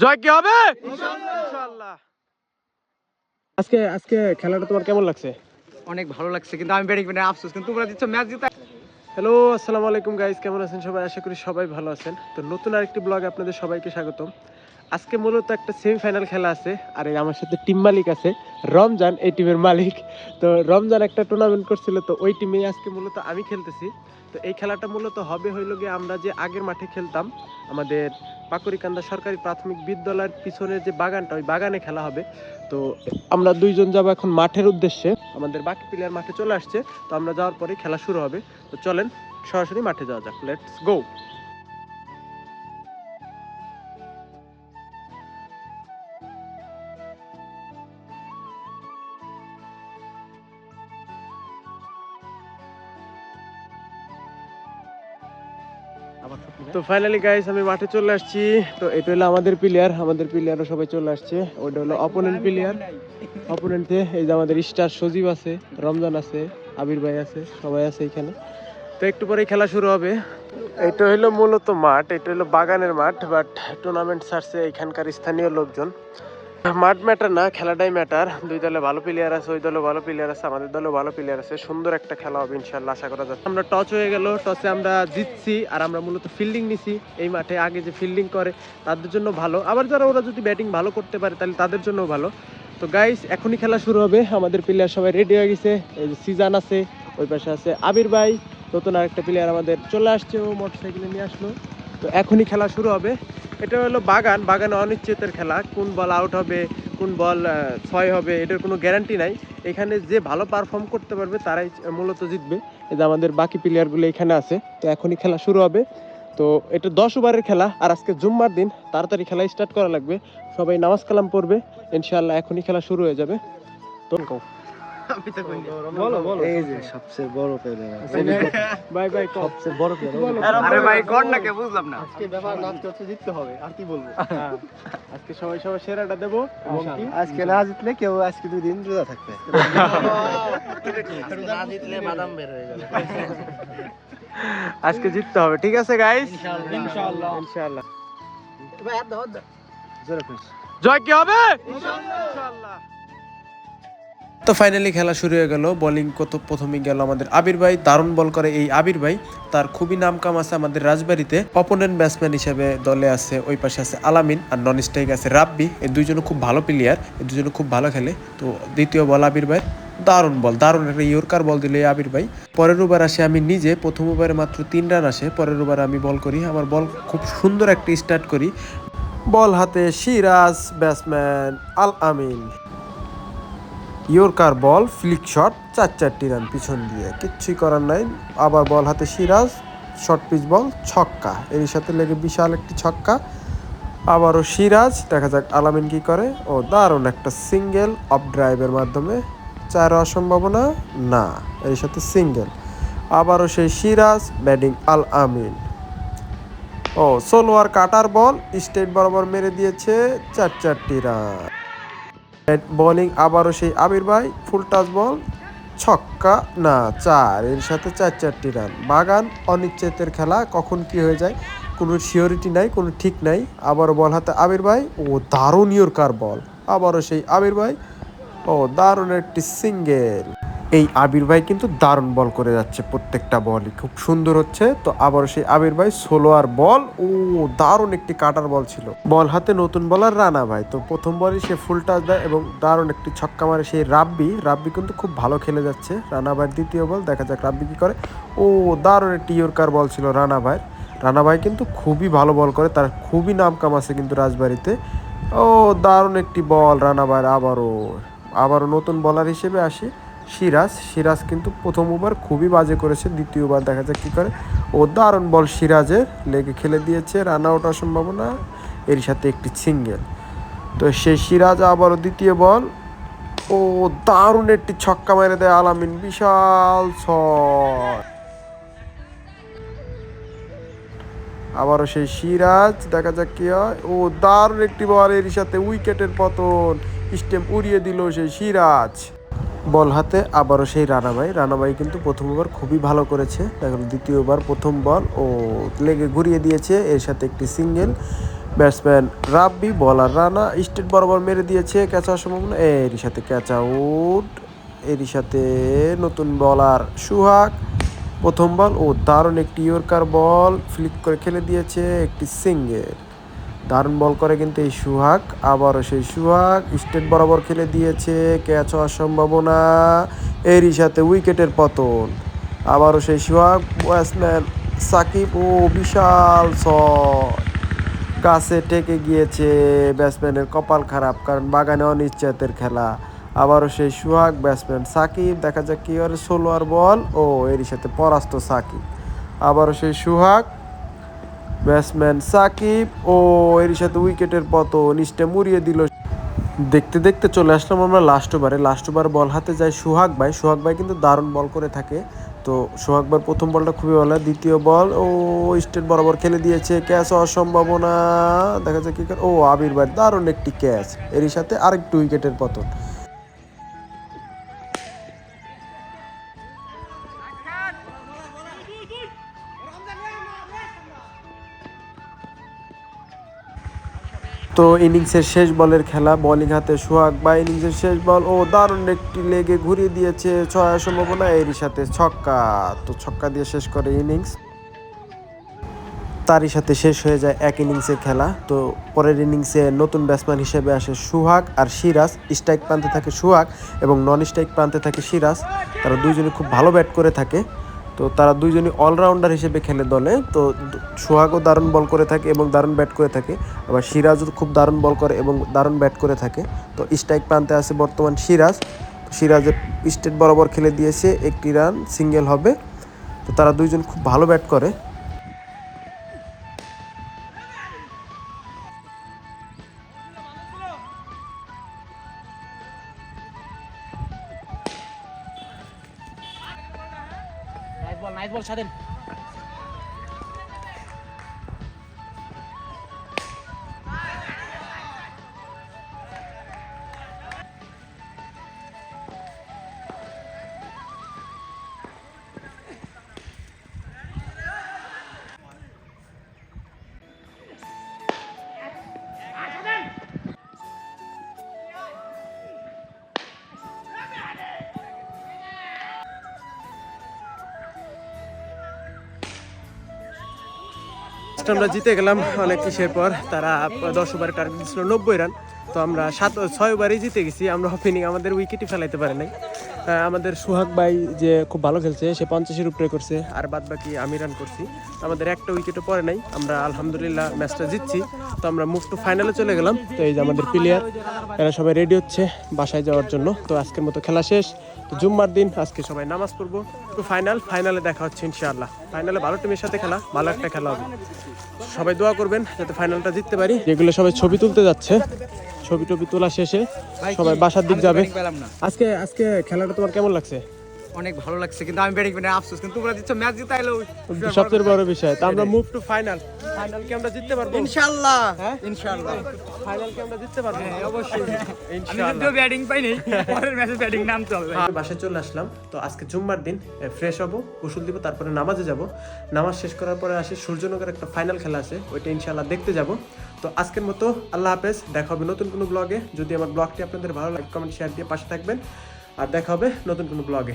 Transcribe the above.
জয় কি হবে ইনশাআল্লাহ। আজকে আজকে খেলাটা তোমার কেমন লাগছে? অনেক ভালো লাগছে, কিন্তু আমি ব্যাটিং করে আফসোস, কিন্তু তোমরা দিচ্ছ ম্যাচ জিতা। হ্যালো, আসসালামু আলাইকুম গাইস, কেমন আছেন সবাই? আশা করি সবাই ভালো আছেন। তো নতুন আরেকটি ব্লগে আপনাদের সবাইকে স্বাগতম। আজকে মূলত একটা সেমিফাইনাল খেলা আছে, আর এই আমার সাথে টিম মালিক আছে রমজান, এই টিমের মালিক। তো রমজান একটা টুর্নামেন্ট করছিল, তো ওই টিমে আজকে মূলত আমি খেলতেছি। তো এই খেলাটা মূলত হবে হইল গিয়ে আমরা যে আগের মাঠে খেলতাম, আমাদের পাকুড়িকান্দা সরকারি প্রাথমিক বিদ্যালয়ের পিছনের যে বাগানটা, ওই বাগানে খেলা হবে। তো আমরা দুইজন যাবো এখন মাঠের উদ্দেশ্যে, আমাদের বাকি প্লেয়ার মাঠে চলে আসছে। তো আমরা যাওয়ার পরে খেলা শুরু হবে। তো চলেন সরাসরি মাঠে যাওয়া যাক, লেটস গো। তো ফাইনালি গাইস আমি মাঠে চলে আসছি। তো এটা হলো আমাদের প্লেয়ারও সবাই চলে আসছে। ওটা হলো অপোনেন্ট প্লেয়ার। অপোনেন্টে এই যে আমাদের স্টার সজীব আছে, রমজান আছে, আবির ভাই আছে, সবাই আছে এখানে। তো একটু পরেই খেলা শুরু হবে। এটা হলো মূলত মাঠ, এটা হলো বাগানের মাঠ, বাট টুর্নামেন্ট ছাড়ছে এখানকার স্থানীয় লোকজন। মাঠ ম্যাটার না, খেলাটাই ম্যাটার। দুই দলে ভালো প্লেয়ার আছে, ওই দলে ভালো প্লেয়ার আছে, আমাদের দলেও ভালো প্লেয়ার আছে। সুন্দর একটা খেলা হবে ইনশাআল্লাহ, আশা করা যাচ্ছে। আমরা টস হয়ে গেল, টসে আমরা জিতছি, আর আমরা মূলত ফিল্ডিং নিছি এই মাঠে। আগে যে ফিল্ডিং করে তাদের জন্য ভালো, আবার যারা ওরা যদি ব্যাটিং ভালো করতে পারে তাহলে তাদের জন্য ভালো। তো গাইস এখনই খেলা শুরু হবে। আমাদের প্লেয়ার সবাই রেডি হয়ে গেছে। এই যে সিজান আছে, ওই পাশে আছে আবির ভাই, নতুন আরেকটা প্লেয়ার আমাদের চলে আসছে, ও মোটরসাইকেলে নিয়ে আসলো। তো এখনই খেলা শুরু হবে। এটা হলো বাগানে অনিশ্চিতের খেলা, কোন বল আউট হবে, কোন বল ছয় হবে, এটার কোনো গ্যারান্টি নাই। এখানে যে ভালো পারফর্ম করতে পারবে তারাই মূলত জিতবে। এই যে আমাদের বাকি প্লেয়ারগুলো এখানে আছে। তো এখনই খেলা শুরু হবে। তো এটা 10 ওভারের খেলা, আর আজকে জুম্মার দিন, তাড়াতাড়ি খেলা স্টার্ট করা লাগবে। সবাই নামাজ কালাম পড়বে ইনশাআল্লাহ, এখনই খেলা শুরু হয়ে যাবে। তো এই যে সবচেয়ে বড় প্লেয়ার, বাই বাই, সবচেয়ে বড় প্লেয়ার। আরে ভাই কোন না, কে বুঝলাম না। আজকে ব্যাপার না, আজকে হচ্ছে জিততে হবে, আর কি বলবো। আজকে সবাই সবাই সেরাটা দেবো। আজকে না জিতলে কেউ আজকে 2 দিন রোজা থাকবে। না জিতলে বাদাম বের হয়ে যাবে। আজকে জিততে হবে, ঠিক আছে গাইস? ইনশাআল্লাহ ইনশাআল্লাহ। ভাই আর দাও জোরে খুশ। জয় কি হবে ইনশাআল্লাহ। তো ফাইনালি খেলা শুরু হয়ে গেল। বোলিং কত প্রথমেই গেল আমাদের আবির ভাই, দারুণ বল করে এই আবির ভাই। তার খুবই নাম কাম আছে আমাদের রাজবাড়িতে। অপোনেন্ট ব্যাটসম্যান হিসেবে দলে আছে, ওই পাশে আছে আলামিন, আর নন স্ট্রাইক আছে রাব্বি। এই দুইজন খুব ভালো প্লেয়ার, এই দুজন খুব ভালো খেলে। তো দ্বিতীয় বল আবির ভাই, দারুণ বল, দারুণ একটা ইয়র্কার বল দিল আবির ভাই। পরের ওভার আসে আমি নিজে, প্রথম ওভারে মাত্র 3 রান আসে, পরের ওভারে আমি বল করি। আমার বল খুব সুন্দর একটা স্টার্ট করি, বল হাতে সিরাজ, ব্যাটসম্যান আল আমিন, ইয়র্কার বল, ফ্লিক শট, 4-4টি রান পিছন দিয়ে, কিচ্ছুই করার নাই। আবার বল হাতে সিরাজ, শর্ট পিচ বল, ছক্কা, এর সাথে লেগে বিশাল একটি ছক্কা। আবারও সিরাজ, দেখা যাক আলামিন কি করে। ও দারুণ একটা সিঙ্গেল অফ ড্রাইভের মাধ্যমে, 4 অসম্ভাবনা না, এর সাথে সিঙ্গেল। আবারও সেই সিরাজ, ব্যাটিং আল আমিন। ও সোলোয়ার কাটার বল, স্টেট বরাবর মেরে দিয়েছে, 4-4টি রান। বোলিং আবারও সেই আবির ভাই, ফুল টাচ বল, ছক্কা না, 4, এর সাথে 4-4টি রান। বাগান অনিশ্চিতের খেলা, কখন কি হয়ে যায় কোনো সিওরিটি নাই, কোনো ঠিক নাই। আবারও বল হাতে আবির ভাই, ও দারুণ ইয়র্কার বল। আবারও সেই আবির ভাই, ও দারুণ একটি সিঙ্গেল। এই আবির ভাই কিন্তু দারুণ বল করে যাচ্ছে, প্রত্যেকটা বলই খুব সুন্দর হচ্ছে। তো আবার সেই আবির ভাই সোলোয়ার বল, ও দারুণ একটি কাটার বল ছিল। বল হাতে নতুন বলার রানা ভাই, তো প্রথম বলই সে ফুল টাচ দেয় এবং দারুণ একটি ছক্কা মারে সেই রাব্বি কিন্তু খুব ভালো খেলে যাচ্ছে। রানা ভাইয়ের দ্বিতীয় বল, দেখা যাক রাব্বি কি করে। ও দারুণ একটি ইয়র্কার বল ছিল রানা ভাই কিন্তু খুবই ভালো বল করে, তার খুবই নাম কাম আছে কিন্তু রাজবাড়িতে। ও দারুণ একটি বল রানা ভাইয়ের। আবারও নতুন বলার হিসেবে আসি সিরাজ কিন্তু প্রথম ওভার খুবই বাজে করেছে, দ্বিতীয় ওভার দেখা যাক কী করে। ও দারুণ বল সিরাজের, লেগে খেলে দিয়েছে, রান আউট অসম্ভাবনা, এর সাথে একটি সিঙ্গেল। তো সেই সিরাজ আবারও দ্বিতীয় বল, ও দারুণ একটি ছক্কা মেরে দেয় আলামিন, বিশাল ছয়। আবারও সেই সিরাজ, দেখা যাক কি হয়। ও দারুণ একটি বল, এর সাথে উইকেটের পতন, স্টেম্প উড়িয়ে দিল সেই সিরাজ। বল হাতে আবারও সেই রানাভাই কিন্তু প্রথম ওভার খুবই ভালো করেছে। দেখো দ্বিতীয় ওভার প্রথম বল ও লেগে ঘুরিয়ে দিয়েছে, এর সাথে একটি সিঙ্গেল। ব্যাটসম্যান রাব্বি, বলার রানা স্টেট বরাবর মেরে দিয়েছে, ক্যাচ হওয়ার সম্ভাবনা, এরই সাথে ক্যাচ আউট। এরই সাথে নতুন বলার সুহাগ, প্রথম বল ও দারুণ একটি ইয়র্কার বল ফ্লিক করে খেলে দিয়েছে, একটি সিঙ্গেল। দারুণ বল করে কিন্তু এই সুহাগ, আবারও সেই সুহাগ স্টেট বরাবর খেলে দিয়েছে, ক্যাচ হওয়ার সম্ভাবনা, এরই সাথে উইকেটের পতন। আবারও সেই সুহাগ, ব্যাটসম্যান সাকিব, ও বিশাল ছয়, গাছে টেকে গিয়েছে। ব্যাটসম্যানের কপাল খারাপ, কারণ বাগানে অনিশ্চয়তার খেলা। আবারও সেই সুহাগ, ব্যাটসম্যান সাকিব, দেখা যাক কি আর 16 বল, ও এরই সাথে পরাস্ত সাকিব। আবারও সেই সুহাগ, ব্যাটসম্যান সাকিব, ও এর সাথে উইকেটের পতন, নিচটা মুড়িয়ে দিল। দেখতে দেখতে চলে আসলাম আমরা লাস্ট ওভার বল হাতে যায় সোহাগ ভাই কিন্তু দারুণ বল করে থাকে। তো সোহাগ ভাই প্রথম বলটা খুবই ভালো, দ্বিতীয় বল ও স্টেট বরাবর খেলে দিয়েছে, ক্যাচ হওয়ার সম্ভাবনা, দেখা যায় কি ও আবির ভাই দারুণ একটি ক্যাচ, এরই সাথে আরেকটু উইকেটের পতন। তো ইনিংসের শেষ বলের খেলা, বোলিং হাতে সোহাগ ভাই, ইনিংসের শেষ বল ও দারুণ একটি লেগে ঘুরিয়ে দিয়েছে, 6 সম্ভাবনা, এরই সাথে ছক্কা। তো ছক্কা দিয়ে শেষ করে ইনিংস, তারই সাথে শেষ হয়ে যায় এক ইনিংসের খেলা। তো পরের ইনিংসে নতুন ব্যাটসম্যান হিসেবে আসে সুহাগ আর সিরাজ। স্ট্রাইক প্রান্তে থাকে সুহাগ এবং নন স্ট্রাইক প্রান্তে থাকে সিরাজ। তারা দুইজনে খুব ভালো ব্যাট করে থাকে। তো তারা দুইজনই অলরাউন্ডার হিসেবে খেলে দলে। তো সোহাগও দারুণ বল করে থাকে এবং দারুণ ব্যাট করে থাকে, আবার সিরাজও খুব দারুণ বল করে এবং দারুণ ব্যাট করে থাকে। তো স্ট্রাইক প্রান্তে আছে বর্তমান সিরাজের স্টেট বরাবর খেলে দিয়েছে, একটি রান সিঙ্গেল হবে। তো তারা দুইজন খুব ভালো ব্যাট করে। নাইস বল স্বাধীন। আমরা জিতে গেলাম অনেক কিসের পর। তারা 10 ওভারে টার্গেট ছিল 90 রান, তো আমরা 6 ওভারেই জিতে গেছি। আমরা ওপেনিং আমাদের উইকেটই ফেলাইতে পারি নাই। আমাদের সোহাগ ভাই যে খুব ভালো খেলছে, সে 50-এর উপরে করছে, আর বাদ বাকি আমি রান করছি। আমাদের একটা উইকেটও পরে নাই, আমরা আলহামদুলিল্লাহ ম্যাচটা জিতছি। তো আমরা মুভ টু ফাইনালে চলে গেলাম। তো এই যে আমাদের প্লেয়ার, এরা সবাই রেডি হচ্ছে বাসায় যাওয়ার জন্য। তো আজকের মতো খেলা শেষ। তো জুম্মার দিন আজকে সবাই নামাজ পড়বো। তো ফাইনালে দেখা হচ্ছে ইনশাআল্লাহ। ফাইনালে ভালো টিমের সাথে খেলা, ভালো একটা খেলা হবে। সবাই দোয়া করবেন যাতে ফাইনালটা জিততে পারি। যেগুলো সবাই ছবি তুলতে যাচ্ছে, ছবি তোলা শেষে সবাই বাসার দিক যাবে। আজকে খেলাটা তোমার কেমন লাগছে? অনেক ভালো লাগছে, কিন্তু আমি ব্যাটিং করে আফসোস, কিন্তু তোমরা দিচ্ছ ম্যাচ জিতাইলো সবচেয়ে বড় বিষয়। তো আমরা মুভ টু ফাইনাল কি আমরা জিততে পারবো ইনশাআল্লাহ। হ্যাঁ ইনশাআল্লাহ ফাইনাল কি আমরা জিততে পারবো? হ্যাঁ, অবশ্যই। আমি ইনশাআল্লাহ। যদিও ব্যাটিং পাই নাই, পরের ম্যাচে ব্যাটিং নাম চলবে। আমি বাসায় চলে আসলাম। তো আজকে জুম্মার দিন, ফ্রেশ হব, গোসল দিব, তারপরে নামাজে যাব। নামাজ শেষ করার পরে আসে সূর্যনগর একটা ফাইনাল খেলা আছে, ওইটা ইনশাআল্লাহ দেখতে যাব। তো আজকের মতো আল্লাহ হাফেজ, দেখা হবে নতুন কোনো ব্লগে। যদি আমার ব্লগটি আপনাদের ভালো লাগে, কমেন্ট শেয়ার দিয়ে পাশে থাকবেন, আর দেখা হবে নতুন কোনো ব্লগে।